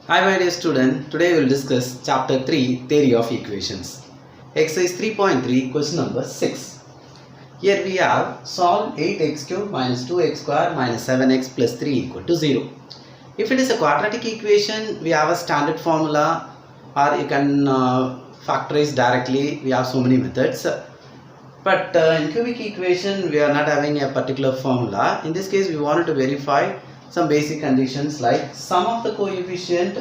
Hi my dear student, today we will discuss chapter 3 Theory of Equations. Exercise 3.3 question number 6. Here we have solve 8x cube minus 2x square minus 7x plus 3 equal to 0. If it is a quadratic equation, we have a standard formula or you can factorize directly. We have so many methods. But in cubic equation, we are not having a particular formula. In this case, we wanted to verify some basic conditions like sum of the coefficient,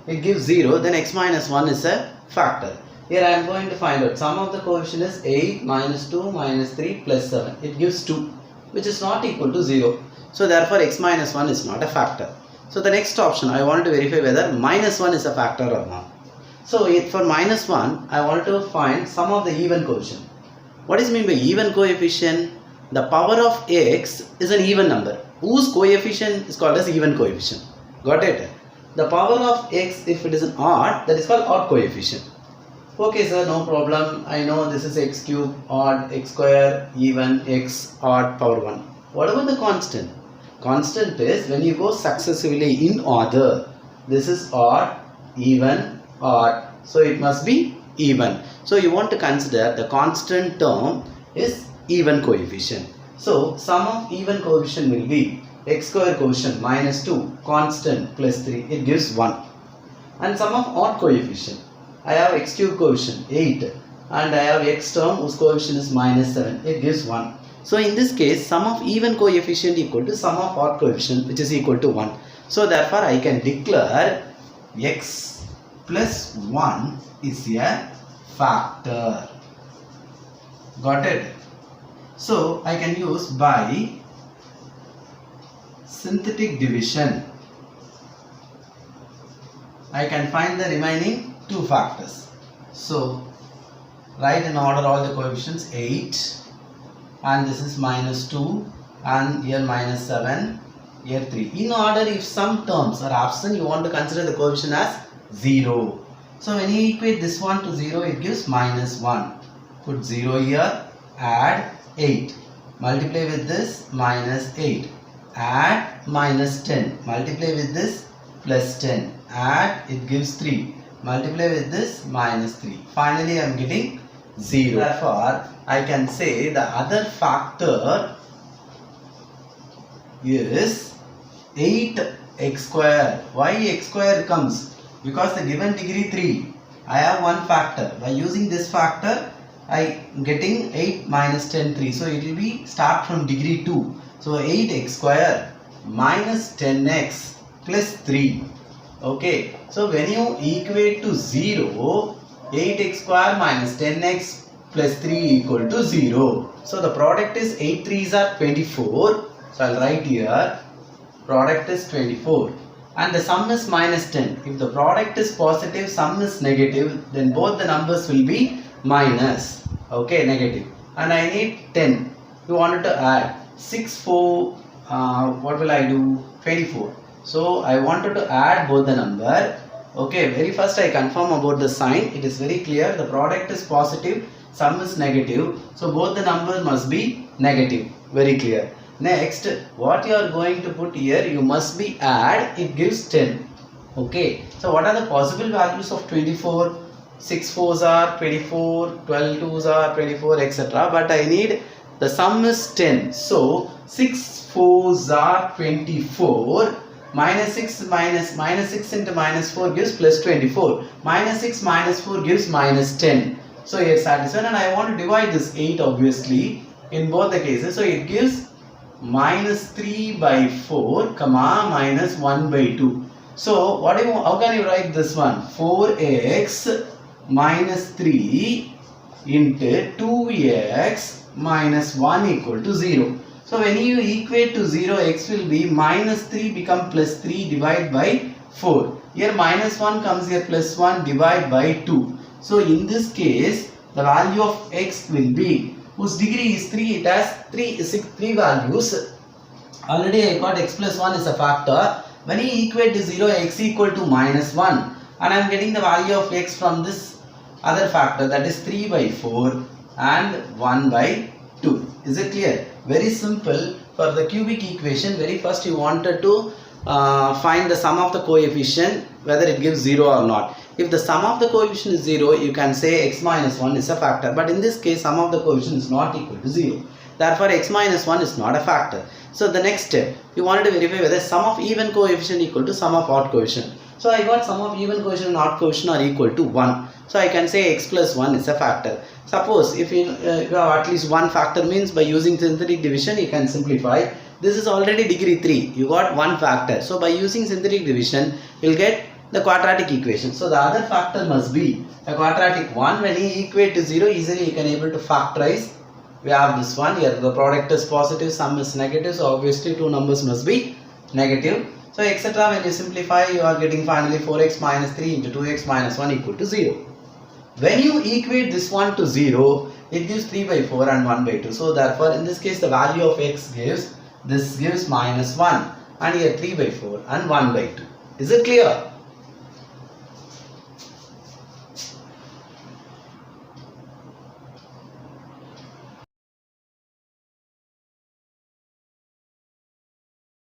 it gives 0, then x minus 1 is a factor. Here I am going to find out sum of the coefficient is 8 minus 2 minus 3 plus 7. It gives 2, which is not equal to 0. So therefore x minus 1 is not a factor. So the next option, I wanted to verify whether minus 1 is a factor or not. So for minus 1, I wanted to find sum of the even coefficient. What is meant by even coefficient? The power of x is an even number whose coefficient is called as even coefficient. Got it? The power of x, if it is an odd, that is called odd coefficient. Okay sir, no problem. I know this is x cube, odd, x square, even, x, odd, power 1. What about the constant? Constant is when you go successively in order. This is odd, even, odd. So it must be even. So you want to consider the constant term is even coefficient. So sum of even coefficient will be x square coefficient minus 2 constant plus 3, it gives 1. And sum of odd coefficient, I have x cube coefficient 8 and I have x term whose coefficient is minus 7, it gives 1. So in this case sum of even coefficient equal to sum of odd coefficient, which is equal to 1. So therefore I can declare x plus 1 is a factor. Got it? So I can use by synthetic division. I can find the remaining two factors. So write in order all the coefficients 8 and this is minus 2 and here minus 7, here 3. In order, if some terms are absent, you want to consider the coefficient as 0. So when you equate this one to 0, it gives minus 1. Put 0 here, add 8. Multiply with this, minus 8. Add minus 10. Multiply with this, plus 10. Add, it gives 3. Multiply with this, minus 3. Finally, I am getting 0. Therefore, I can say the other factor is 8x square. Why x square comes? Because the given degree 3, I have one factor. By using this factor, I am getting 8 minus 10, 3. So it will be start from degree 2. So 8x square minus 10x plus 3. Okay. So when you equate to 0, 8x square minus 10x plus 3 equal to 0. So the product is 8 3s are 24. So I will write here product is 24. And the sum is minus 10. If the product is positive, sum is negative, then both the numbers will be minus. Okay, negative. And I need 10. You wanted to add 6, 4, what will I do? 24. So I wanted to add both the number. Okay, very first I confirm about the sign. It is very clear. The product is positive, sum is negative. So both the numbers must be negative. Very clear. Next, what you are going to put here, you must be add, it gives 10. Okay, so what are the possible values of 24? 6 4s are 24, 12 2s are 24, etc. But I need the sum is 10. So 6 4s are 24. Minus 6 into minus 4 gives plus 24. Minus 6 minus 4 gives minus 10. So it's satisfied, and I want to divide this 8 obviously in both the cases. So it gives minus 3 by 4 comma minus 1 by 2. So how can you write this one? 4x minus 3 into 2x minus 1 equal to 0. So when you equate to 0, x will be minus 3 become plus 3 divided by 4. Here minus 1 comes here, plus 1 divided by 2. So in this case, the value of x will be, whose degree is 3, it has 3 values. Already I got x plus 1 is a factor. When you equate to 0, x equal to minus 1. And I am getting the value of x from this other factor, that is 3 by 4 and 1 by 2. Is it clear? Very simple. For the cubic equation, very first you wanted to find the sum of the coefficient whether it gives 0 or not. If the sum of the coefficient is 0, you can say x minus 1 is a factor. But in this case, sum of the coefficient is not equal to 0. Therefore, x minus 1 is not a factor. So the next step, you wanted to verify whether sum of even coefficient equal to sum of odd coefficient. So I got sum of even coefficient and odd coefficient are equal to 1. So I can say x plus 1 is a factor. Suppose if you have at least one factor, means by using synthetic division you can simplify. This is already degree 3. You got one factor. So by using synthetic division, you will get the quadratic equation. So the other factor must be a quadratic one. When you equate to 0, easily you can able to factorize. We have this one here. The product is positive, sum is negative. So obviously two numbers must be negative. So etc. When you simplify, you are getting finally 4x minus 3 into 2x minus 1 equal to 0. When you equate this one to 0, it gives 3 by 4 and 1 by 2. So therefore in this case the value of x gives, this gives minus 1, and here 3 by 4 and 1 by 2. Is it clear?